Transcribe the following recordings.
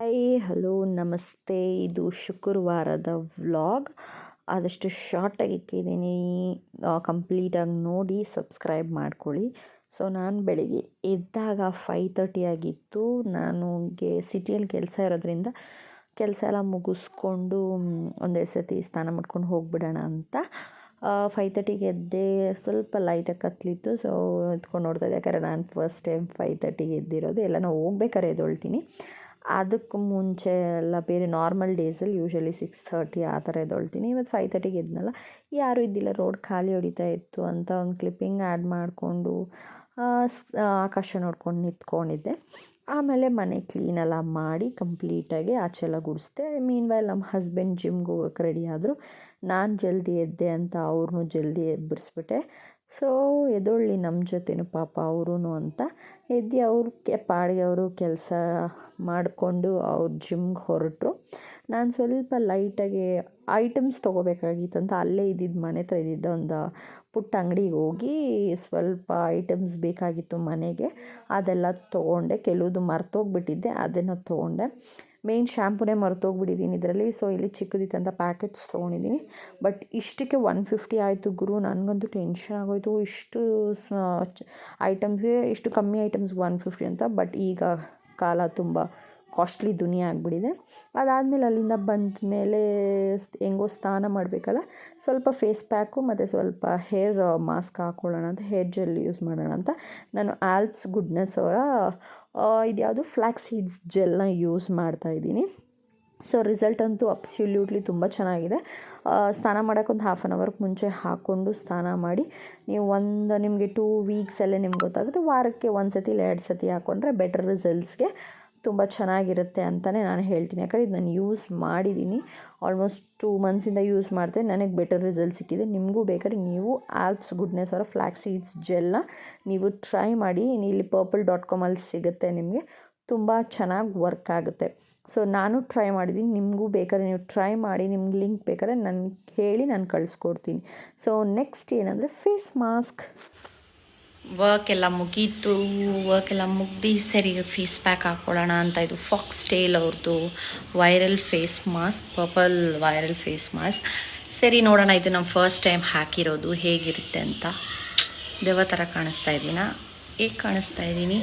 Hi hello ನಮಸ್ತೆ. ಇದು ಶುಕ್ರವಾರದ ವ್ಲಾಗ್. ಆದಷ್ಟು ಶಾರ್ಟಾಗಿ ಇಕ್ಕಿದ್ದೀನಿ, ಕಂಪ್ಲೀಟಾಗಿ ನೋಡಿ ಸಬ್ಸ್ಕ್ರೈಬ್ ಮಾಡ್ಕೊಳ್ಳಿ. ಸೊ ನಾನು ಬೆಳಿಗ್ಗೆ ಎದ್ದಾಗ 5:30 ಆಗಿತ್ತು. ನನಗೆ ಸಿಟಿಯಲ್ಲಿ ಕೆಲಸ ಇರೋದ್ರಿಂದ ಕೆಲಸ ಎಲ್ಲ ಮುಗಿಸ್ಕೊಂಡು ಒಂದೇ ಸತಿ ಸ್ನಾನ ಮಾಡ್ಕೊಂಡು ಹೋಗ್ಬಿಡೋಣ ಅಂತ 5:30ಗೆ ಎದ್ದೆ. ಸ್ವಲ್ಪ ಲೈಟಾಗಿ ಕತ್ತಲಿತ್ತು, ಸೊ ಎತ್ಕೊಂಡು ನೋಡ್ತಾ ಇದ್ದೆ. ಯಾಕಂದರೆ ನಾನು ಫಸ್ಟ್ ಟೈಮ್ 5:30ಗೆ ಎದ್ದಿರೋದು. ಎಲ್ಲ ನಾವು ಹೋಗ್ಬೇಕಾದ್ರೆ ಎದ್ದೊಳ್ತೀನಿ. ಅದಕ್ಕೆ ಮುಂಚೆ ಎಲ್ಲ ಬೇರೆ ನಾರ್ಮಲ್ ಡೇಸಲ್ಲಿ ಯೂಶ್ವಲಿ 6:30 ಆ ಥರ ಎದ್ದೊಳ್ತೀನಿ. ಇವತ್ತು 5:30ಗೆ ಎದ್ದನಲ್ಲ, ಯಾರೂ ಇದ್ದಿಲ್ಲ, ರೋಡ್ ಖಾಲಿ ಹೊಡಿತಾ ಇತ್ತು ಅಂತ ಒಂದು ಕ್ಲಿಪ್ಪಿಂಗ್ ಆ್ಯಡ್ ಮಾಡಿಕೊಂಡು ಆಕಾಶ ನೋಡ್ಕೊಂಡು ನಿಂತ್ಕೊಂಡಿದ್ದೆ. ಆಮೇಲೆ ಮನೆ ಕ್ಲೀನೆಲ್ಲ ಮಾಡಿ ಕಂಪ್ಲೀಟಾಗಿ ಆಚೆಲ್ಲ ಗುಡಿಸ್ದೆ. ಮೀನ್ವೈಲ್ ನಮ್ಮ ಹಸ್ಬೆಂಡ್ ಜಿಮ್ಗೆ ಹೋಗೋಕೆ ರೆಡಿ ಆದರು. ನಾನು ಜಲ್ದಿ ಎದ್ದೆ ಅಂತ ಅವ್ರನ್ನೂ ಜಲ್ದಿ ಎಬ್ಬರಿಸ್ಬಿಟ್ಟೆ. ಸೊ ಎದ್ದೊಳ್ಳಿ ನಮ್ಮ ಜೊತೆನೂ ಪಾಪ ಅವರೂ ಅಂತ ಎದ್ದು ಅವ್ರಿಗೆ ಪಾಡಿಗೆ ಅವರು ಕೆಲಸ ಮಾಡಿಕೊಂಡು ಅವ್ರು ಜಿಮ್ಗೆ ಹೊರಟರು. ನಾನು ಸ್ವಲ್ಪ ಲೈಟಾಗಿ ಐಟಮ್ಸ್ ತೊಗೋಬೇಕಾಗಿತ್ತು ಅಂತ ಅಲ್ಲೇ ಇದ್ದಿದ್ದು ಮನೆ ಹತ್ರ ಇದ್ದಿದ್ದ ಒಂದು ಪುಟ್ಟ ಅಂಗಡಿಗೆ ಹೋಗಿ ಸ್ವಲ್ಪ ಐಟಮ್ಸ್ ಬೇಕಾಗಿತ್ತು ಮನೆಗೆ. ಅದೆಲ್ಲ ತೊಗೊಂಡೆ. ಕೆಲವುದು ಮರ್ತೋಗ್ಬಿಟ್ಟಿದ್ದೆ, ಅದನ್ನು ತೊಗೊಂಡೆ. ಮೇಯ್ನ್ ಶ್ಯಾಂಪೂನೇ ಮರ್ತೋಗ್ಬಿಟ್ಟಿದ್ದೀನಿ ಇದರಲ್ಲಿ. ಸೊ ಇಲ್ಲಿ ಚಿಕ್ಕದಿತ್ತಂತ ಪ್ಯಾಕೆಟ್ಸ್ ತೊಗೊಂಡಿದ್ದೀನಿ. ಬಟ್ ಇಷ್ಟಕ್ಕೆ 150 ಆಯಿತು ಗುರು. ನನಗಂತೂ ಟೆನ್ಷನ್ ಆಗೋಯಿತು. ಇಷ್ಟು ಐಟಮ್ಸ್ಗೆ ಇಷ್ಟು ಕಮ್ಮಿ ಐಟಮ್ಸ್ 150 ಅಂತ. ಬಟ್ ಈಗ ಕಾಲ ತುಂಬ ಕಾಸ್ಟ್ಲಿ ದುನಿಯಾ ಆಗಿಬಿಟ್ಟಿದೆ. ಅದಾದಮೇಲೆ ಅಲ್ಲಿಂದ ಬಂದ ಮೇಲೆ ಹೆಂಗೋ ಸ್ನಾನ ಮಾಡಬೇಕಲ್ಲ, ಸ್ವಲ್ಪ ಫೇಸ್ ಪ್ಯಾಕು ಮತ್ತು ಸ್ವಲ್ಪ ಹೇರ್ ಮಾಸ್ಕ್ ಹಾಕ್ಕೊಳ್ಳೋಣ ಅಂತ, ಹೇರ್ ಜೆಲ್ ಯೂಸ್ ಮಾಡೋಣ ಅಂತ ನಾನು ಆಲ್ಪ್ಸ್ ಗುಡ್ನೆಸ್ ಅವರ ಇದ್ಯಾವುದು ಫ್ಲ್ಯಾಕ್ಸ್ ಸೀಡ್ಸ್ ಜೆಲ್ನ ಯೂಸ್ ಮಾಡ್ತಾಯಿದ್ದೀನಿ. ಸೊ ರಿಸಲ್ಟ್ ಅಂತೂ ಅಬ್ಸಲ್ಯೂಟ್ಲಿ ತುಂಬ ಚೆನ್ನಾಗಿದೆ. ಸ್ನಾನ ಮಾಡೋಕ್ಕೆ ಒಂದು ಹಾಫ್ ಆನ್ ಅವರ್ಗೆ ಮುಂಚೆ ಹಾಕ್ಕೊಂಡು ಸ್ನಾನ ಮಾಡಿ ನೀವು ನಿಮಗೆ 2 ವೀಕ್ಸಲ್ಲೇ ನಿಮ್ಗೆ ಗೊತ್ತಾಗುತ್ತೆ. ವಾರಕ್ಕೆ 1 ಸತಿ ಇಲ್ಲ 2 ಸತಿ ಹಾಕ್ಕೊಂಡ್ರೆ ಬೆಟರ್ ರಿಸಲ್ಟ್ಸ್ಗೆ ತುಂಬ ಚೆನ್ನಾಗಿರುತ್ತೆ ಅಂತಲೇ ನಾನು ಹೇಳ್ತೀನಿ. ಯಾಕಂದರೆ ಇದು ನಾನು ಯೂಸ್ ಮಾಡಿದ್ದೀನಿ. ಆಲ್ಮೋಸ್ಟ್ 2 ಮಂತ್ಸಿಂದ ಯೂಸ್ ಮಾಡ್ತೀನಿ. ನನಗೆ ಬೆಟರ್ ರಿಸಲ್ಟ್ ಸಿಕ್ಕಿದೆ. ನಿಮಗೂ ಬೇಕಾದ್ರೆ ನೀವು ಆಲ್ಪ್ಸ್ ಗುಡ್ನೆಸ್ ಅವರ ಫ್ಲ್ಯಾಕ್ಸ್ ಸೀಡ್ಸ್ ಜೆಲ್ನ ನೀವು ಟ್ರೈ ಮಾಡಿ. ಇಲ್ಲಿ purple.com ಸಿಗುತ್ತೆ ನಿಮಗೆ. ತುಂಬ ಚೆನ್ನಾಗಿ ವರ್ಕ್ ಆಗುತ್ತೆ. ಸೊ ನಾನು ಟ್ರೈ ಮಾಡಿದ್ದೀನಿ. ನಿಮಗೂ ಬೇಕಾದ್ರೆ ನೀವು ಟ್ರೈ ಮಾಡಿ. ನಿಮ್ಗೆ ಲಿಂಕ್ ಬೇಕಾದ್ರೆ ನನಗೆ ಹೇಳಿ, ನಾನು ಕಳಿಸ್ಕೊಡ್ತೀನಿ. ಸೊ ನೆಕ್ಸ್ಟ್ ಏನಂದರೆ ಫೇಸ್ ಮಾಸ್ಕ್. ವರ್ಕ್ ಎಲ್ಲ ಮುಗೀತು. ಮುಗ್ದು ಸರಿ ಫೇಸ್ ಪ್ಯಾಕ್ ಹಾಕ್ಕೊಳ್ಳೋಣ ಅಂತ. ಇದು ಫಾಕ್ಸ್ ಟೇಲ್ ಅವ್ರದ್ದು viral face mask, purple viral face mask. ಸರಿ ನೋಡೋಣ, ಇದು ನಮ್ಮ ಫಸ್ಟ್ ಟೈಮ್ ಹಾಕಿರೋದು ಹೇಗಿರುತ್ತೆ ಅಂತ. ದೆವ್ವ ಥರ ಕಾಣಿಸ್ತಾ ಇದ್ದೀನಾ? ಹೇಗೆ ಕಾಣಿಸ್ತಾ ಇದ್ದೀನಿ?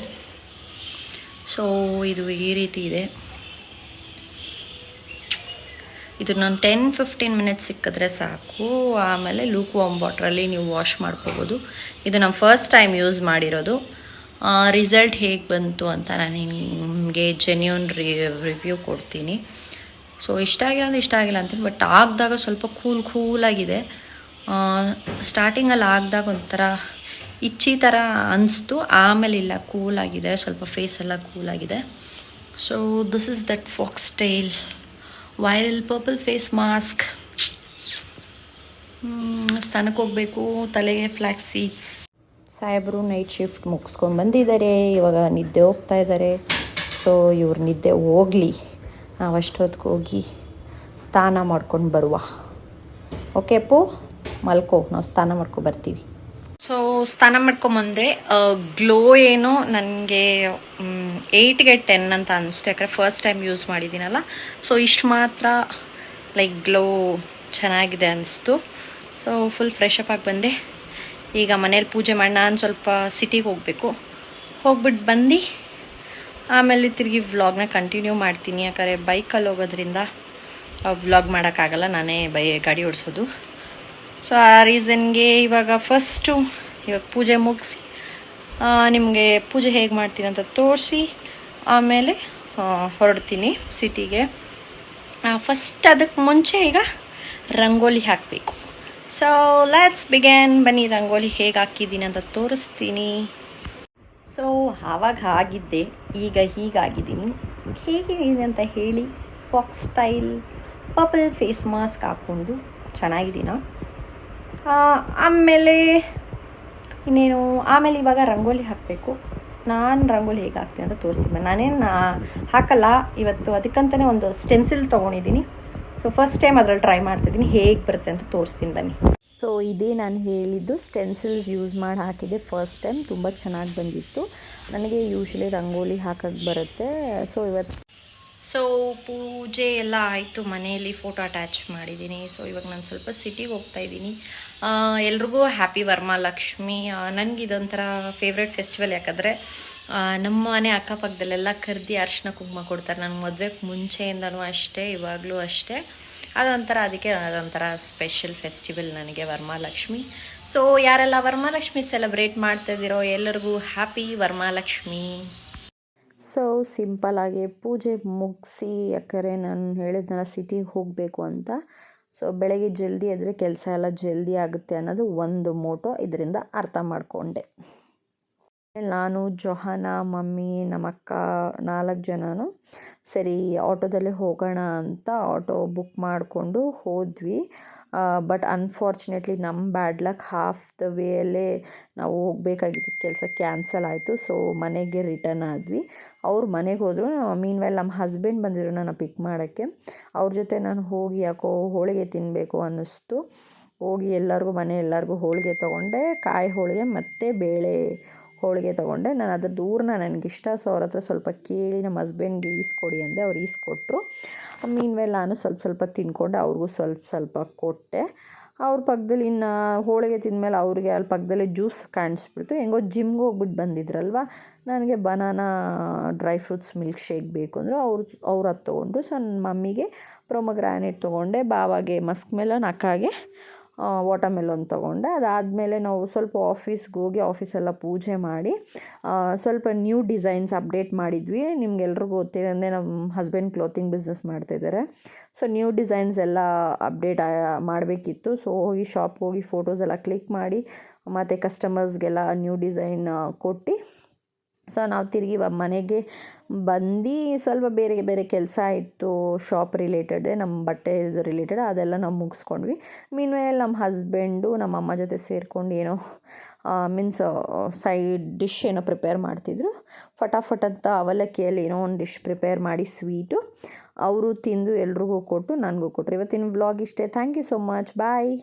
ಸೊ ಇದು ಈ ರೀತಿ ಇದೆ. ಇದು ನಾನು 10-15 ಮಿನಿಟ್ಸ್ ಸಿಕ್ಕಿದ್ರೆ ಸಾಕು. ಆಮೇಲೆ ಲೂಕ್ ವಾರ್ಮ್ ವಾಟ್ರಲ್ಲಿ ನೀವು ವಾಶ್ ಮಾಡ್ಕೋಬೋದು. ಇದು ನಾನು ಫಸ್ಟ್ ಟೈಮ್ ಯೂಸ್ ಮಾಡಿರೋದು. ರಿಸಲ್ಟ್ ಹೇಗೆ ಬಂತು ಅಂತ ನಾನು ನಿಮಗೆ ಜೆನ್ಯೂನ್ ರಿವ್ಯೂ ಕೊಡ್ತೀನಿ. ಸೊ ಇಷ್ಟ ಆಗಿಲ್ಲ ಅಂತೀನಿ. ಬಟ್ ಆಗಿದಾಗ ಸ್ವಲ್ಪ ಕೂಲಾಗಿದೆ. ಸ್ಟಾರ್ಟಿಂಗಲ್ಲಿ ಆಗಿದಾಗ ಒಂಥರ ಇಚ್ಚಿ ಥರ ಅನಿಸ್ತು. ಆಮೇಲೆ ಇಲ್ಲ, ಕೂಲಾಗಿದೆ, ಸ್ವಲ್ಪ ಫೇಸೆಲ್ಲ ಕೂಲಾಗಿದೆ. So this is that fox tail viral purple face mask. ಸ್ನಾನಕ್ಕೆ ಹೋಗಬೇಕು, ತಲೆಗೆ ಫ್ಲ್ಯಾಕ್ಸ್ ಸೀಡ್ಸ್. ಸಾಹೇಬರು ನೈಟ್ ಶಿಫ್ಟ್ ಮುಗಿಸ್ಕೊಂಡು ಬಂದಿದ್ದಾರೆ. ಇವಾಗ ನಿದ್ದೆ ಹೋಗ್ತಾ ಇದ್ದಾರೆ. ಸೊ ಇವ್ರು ನಿದ್ದೆ ಹೋಗಲಿ, ನಾವು ಅಷ್ಟೊತ್ತಿಗೆ ಹೋಗಿ ಸ್ನಾನ ಮಾಡ್ಕೊಂಡು ಬರುವ. ಓಕೆ ಅಪ್ಪು, ಮಲ್ಕೋ, ನಾವು ಸ್ನಾನ ಮಾಡ್ಕೊ ಬರ್ತೀವಿ. ಸೊ ಸ್ನಾನ ಮಾಡ್ಕೊಂಬಂದರೆ ಗ್ಲೋ ಏನೋ ನನಗೆ 8ಗೆ 10 ಅಂತ ಅನಿಸ್ತು. ಯಾಕಂದರೆ ಫಸ್ಟ್ ಟೈಮ್ ಯೂಸ್ ಮಾಡಿದ್ದೀನಲ್ಲ. ಸೊ ಇಷ್ಟು ಮಾತ್ರ ಲೈಕ್ ಗ್ಲೋ ಚೆನ್ನಾಗಿದೆ ಅನಿಸ್ತು. ಸೊ ಫುಲ್ ಫ್ರೆಶ್ ಅಪ್ ಆಗಿ ಬಂದೆ. ಈಗ ಮನೇಲಿ ಪೂಜೆ ಮಾಡಿ ನಾನು ಸ್ವಲ್ಪ ಸಿಟಿಗೆ ಹೋಗಬೇಕು. ಹೋಗ್ಬಿಟ್ಟು ಬಂದು ಆಮೇಲೆ ತಿರುಗಿ ವ್ಲಾಗ್ನ ಕಂಟಿನ್ಯೂ ಮಾಡ್ತೀನಿ. ಯಾಕಂದರೆ ಬೈಕಲ್ಲಿ ಹೋಗೋದ್ರಿಂದ ವ್ಲಾಗ್ ಮಾಡೋಕ್ಕಾಗಲ್ಲ, ನಾನೇ ಗಾಡಿ ಓಡಿಸೋದು. ಸೊ ಆ ರೀಸನ್ಗೆ ಇವಾಗ ಪೂಜೆ ಮುಗಿಸಿ ನಿಮಗೆ ಪೂಜೆ ಹೇಗೆ ಮಾಡ್ತೀನಿ ಅಂತ ತೋರಿಸಿ ಆಮೇಲೆ ಹೊರಡ್ತೀನಿ ಸಿಟಿಗೆ. ಫಸ್ಟ್ ಅದಕ್ಕೆ ಮುಂಚೆ ಈಗ ರಂಗೋಲಿ ಹಾಕಬೇಕು. So let's began. ಬನ್ನಿ, ರಂಗೋಲಿ ಹೇಗೆ ಹಾಕಿದ್ದೀನಿ ಅಂತ ತೋರಿಸ್ತೀನಿ. ಸೊ ಆವಾಗ ಆಗಿದ್ದೆ, ಈಗ ಹೀಗಾಗಿದ್ದೀನಿ. ಹೇಗಿದೆ ಅಂತ ಹೇಳಿ. Fox style purple face mask ಹಾಕ್ಕೊಂಡು ಚೆನ್ನಾಗಿದ್ದೀನ. ಆಮೇಲೆ ಇನ್ನೇನು, ಆಮೇಲೆ ಇವಾಗ ರಂಗೋಲಿ ಹಾಕಬೇಕು. ನಾನು ರಂಗೋಲಿ ಹೇಗೆ ಹಾಕ್ತೀನಿ ಅಂತ ತೋರಿಸ್ತೀನಿ. ನಾನೇನು ಹಾಕಲ್ಲ ಇವತ್ತು, ಅದಕ್ಕಂತಲೇ ಒಂದು ಸ್ಟೆನ್ಸಿಲ್ ತೊಗೊಂಡಿದ್ದೀನಿ. ಸೊ ಫಸ್ಟ್ ಟೈಮ್ ಅದರಲ್ಲಿ ಟ್ರೈ ಮಾಡ್ತಿದ್ದೀನಿ, ಹೇಗೆ ಬರುತ್ತೆ ಅಂತ ತೋರಿಸ್ತೀನಿ ಬನ್ನಿ. ಸೊ ಇದೇ ನಾನು ಹೇಳಿದ್ದು ಸ್ಟೆನ್ಸಿಲ್ಸ್ ಯೂಸ್ ಮಾಡಿ ಹಾಕಿದೆ ಫಸ್ಟ್ ಟೈಮ್. ತುಂಬ ಚೆನ್ನಾಗಿ ಬಂದಿತ್ತು. ನನಗೆ ಯೂಶ್ವಲಿ ರಂಗೋಲಿ ಹಾಕೋಕ್ಕೆ ಬರುತ್ತೆ. ಸೊ ಸೊ ಪೂಜೆ ಎಲ್ಲ ಆಯಿತು, ಮನೆಯಲ್ಲಿ ಫೋಟೋ ಅಟ್ಯಾಚ್ ಮಾಡಿದ್ದೀನಿ. ಸೊ ಇವಾಗ ನಾನು ಸ್ವಲ್ಪ ಸಿಟಿಗೆ ಹೋಗ್ತಾ ಇದ್ದೀನಿ. ಎಲ್ರಿಗೂ ಹ್ಯಾಪಿ ವರಮಹಾಲಕ್ಷ್ಮಿ. ನನಗೆ ಇದೊಂಥರ ಫೇವ್ರೆಟ್ ಫೆಸ್ಟಿವಲ್, ಯಾಕಂದರೆ ನಮ್ಮ ಮನೆ ಅಕ್ಕಪಕ್ಕದಲ್ಲೆಲ್ಲ ಕರ್ದು ಅರ್ಶಿನ ಕುಂಕುಮ ಕೊಡ್ತಾರೆ. ನನಗೆ ಮದುವೆಗೆ ಮುಂಚೆಯಿಂದನೂ ಅಷ್ಟೇ, ಇವಾಗಲೂ ಅಷ್ಟೇ. ಅದಕ್ಕೆ ಅದೊಂಥರ ಸ್ಪೆಷಲ್ ಫೆಸ್ಟಿವಲ್ ನನಗೆ ವರಮಹಾಲಕ್ಷ್ಮಿ. ಸೊ ಯಾರೆಲ್ಲ ವರಮಹಾಲಕ್ಷ್ಮಿ ಸೆಲೆಬ್ರೇಟ್ ಮಾಡ್ತಾಯಿದ್ದೀರೋ ಎಲ್ಲರಿಗೂ ಹ್ಯಾಪಿ ವರಮಹಾಲಕ್ಷ್ಮಿ. ಸೊ ಸಿಂಪಲ್ಲಾಗಿ ಪೂಜೆ ಮುಗಿಸಿ, ಯಾಕಂದರೆ ನಾನು ಹೇಳಿದ್ನಲ್ಲ ಸಿಟಿಗೆ ಹೋಗಬೇಕು ಅಂತ. ಸೊ ಬೆಳಗ್ಗೆ ಜಲ್ದಿ ಎದ್ದರೆ ಕೆಲಸ ಎಲ್ಲ ಜಲ್ದಿ ಆಗುತ್ತೆ ಅನ್ನೋದು ಒಂದು ಮೋಟೋ ಇದರಿಂದ ಅರ್ಥ ಮಾಡಿಕೊಂಡೆ. ನಾನು, ಜೊಹಾನ, ಮಮ್ಮಿ, ನಮ್ಮ ಅಕ್ಕ 4 ಜನನು ಸರಿ ಆಟೋದಲ್ಲೇ ಹೋಗೋಣ ಅಂತ ಆಟೋ ಬುಕ್ ಮಾಡಿಕೊಂಡು ಹೋದ್ವಿ. ಬಟ್ ಅನ್ಫಾರ್ಚುನೇಟ್ಲಿ ನಮ್ಮ ಬ್ಯಾಡ್ ಲಕ್, ಹಾಫ್ ದ ವೇಯಲ್ಲೇ ನಾವು ಹೋಗಬೇಕಾಗಿದ್ದ ಕೆಲಸ ಕ್ಯಾನ್ಸಲ್ ಆಯಿತು. ಸೊ ಮನೆಗೆ ರಿಟರ್ನ್ ಆದ್ವಿ. ಅವ್ರು ಮನೆಗೆ ಹೋದರು. ಮೀನ್ವೈಲ್ ನಮ್ಮ ಹಸ್ಬೆಂಡ್ ಬಂದಿದ್ರು ನನ್ನ ಪಿಕ್ ಮಾಡೋಕ್ಕೆ. ಅವ್ರ ಜೊತೆ ನಾನು ಹೋಗಿ ಯಾಕೋ ಹೋಳಿಗೆ ತಿನ್ನಬೇಕು ಅನ್ನಿಸ್ತು. ಹೋಗಿ ಎಲ್ಲರಿಗೂ ಹೋಳಿಗೆ ತೊಗೊಂಡೆ. ಕಾಯಿ ಹೋಳಿಗೆ ಮತ್ತು ಬೇಳೆ ಹೋಳಿಗೆ ತೊಗೊಂಡೆ. ನಾನು ಅದ್ರ ದೂರನ ನನಗಿಷ್ಟ. ಸೊ ಅವ್ರ ಹತ್ರ ಸ್ವಲ್ಪ ಕೇಳಿ ನಮ್ಮ ಹಸ್ಬೆಂಡ್ಗೆ ಈಸ್ಕೊಡಿ ಅಂದೆ. ಅವ್ರು ಈಸ್ಕೊಟ್ರು. ಮೀನ್ವೈಲ್ ನಾನು ಸ್ವಲ್ಪ ತಿಂದ್ಕೊಂಡೆ, ಅವ್ರಿಗೂ ಸ್ವಲ್ಪ ಕೊಟ್ಟೆ. ಅವ್ರ ಪಕ್ಕದಲ್ಲಿ ಇನ್ನು ಹೋಳಿಗೆ ತಿಂದಮೇಲೆ ಅವ್ರಿಗೆ ಅಲ್ಲಿ ಪಕ್ಕದಲ್ಲೇ ಜ್ಯೂಸ್ ಕಾಣಿಸ್ಬಿಡ್ತು. ಹೆಂಗೋ ಜಿಮ್ಗೆ ಹೋಗ್ಬಿಟ್ಟು ಬಂದಿದ್ರಲ್ವ, ನನಗೆ banana dry fruits milkshake ಬೇಕು ಅಂದರು. ಅವ್ರು ಅದು ತೊಗೊಂಡ್ರು. ಸೊ ನನ್ನ ಮಮ್ಮಿಗೆ ಪ್ರೊಮೊಗ್ರಾನೇಟ್ ತೊಗೊಂಡೆ, ಬಾವಾಗೆ ಮಸ್ಕ್ ಮೆಲನ್, ಅಕ್ಕಾಗೆ ವಾಟರ್ಮೆಲನ್ ತೊಗೊಂಡೆ. ಅದಾದಮೇಲೆ ನಾವು ಸ್ವಲ್ಪ ಆಫೀಸ್ಗೆ ಹೋಗಿ ಆಫೀಸೆಲ್ಲ ಪೂಜೆ ಮಾಡಿ ಸ್ವಲ್ಪ ನ್ಯೂ ಡಿಸೈನ್ಸ್ ಅಪ್ಡೇಟ್ ಮಾಡಿದ್ವಿ. ನಿಮ್ಗೆಲ್ರಿಗೂ ಗೊತ್ತಿರೋದೇ ನಮ್ಮ ಹಸ್ಬೆಂಡ್ ಕ್ಲೋತಿಂಗ್ ಬಿಸ್ನೆಸ್ ಮಾಡ್ತಾಯಿದ್ದಾರೆ. ಸೊ ನ್ಯೂ ಡಿಸೈನ್ಸ್ ಎಲ್ಲ ಅಪ್ಡೇಟ್ ಮಾಡಬೇಕಿತ್ತು. ಸೊ ಶಾಪ್ಗೆ ಹೋಗಿ ಫೋಟೋಸ್ ಎಲ್ಲ ಕ್ಲಿಕ್ ಮಾಡಿ ಮತ್ತು ಕಸ್ಟಮರ್ಸ್ಗೆಲ್ಲ ನ್ಯೂ ಡಿಸೈನ್ ಕೊಟ್ಟು, ಸೊ ನಾವು ತಿರುಗಿ ಮನೆಗೆ ಬಂದು ಸ್ವಲ್ಪ ಬೇರೆ ಕೆಲಸ ಇತ್ತು ಶಾಪ್ ರಿಲೇಟೆಡ್, ನಮ್ಮ ಬಟ್ಟೆ ರಿಲೇಟೆಡ್, ಅದೆಲ್ಲ ನಾವು ಮುಗಿಸ್ಕೊಂಡ್ವಿ. ಮೀನ್ವೇಲ್ ನಮ್ಮ ಹಸ್ಬೆಂಡು ನಮ್ಮ ಅಮ್ಮ ಜೊತೆ ಸೇರ್ಕೊಂಡು ಏನೋ ಸೈಡ್ ಡಿಶ್ ಏನೋ ಪ್ರಿಪೇರ್ ಮಾಡ್ತಿದ್ರು. ಫಟಾಫಟ್ ಅಂತ ಅವಲಕ್ಕಿಯಲ್ಲಿ ಏನೋ ಒಂದು ಡಿಶ್ ಪ್ರಿಪೇರ್ ಮಾಡಿ ಸ್ವೀಟು ಅವರು ತಿಂದು ಎಲ್ರಿಗೂ ಕೊಟ್ಟು ನನಗೂ ಕೊಟ್ಟರು. ಇವತ್ತಿನ ವ್ಲಾಗ್ ಇಷ್ಟೇ. Thank you so much. Bye.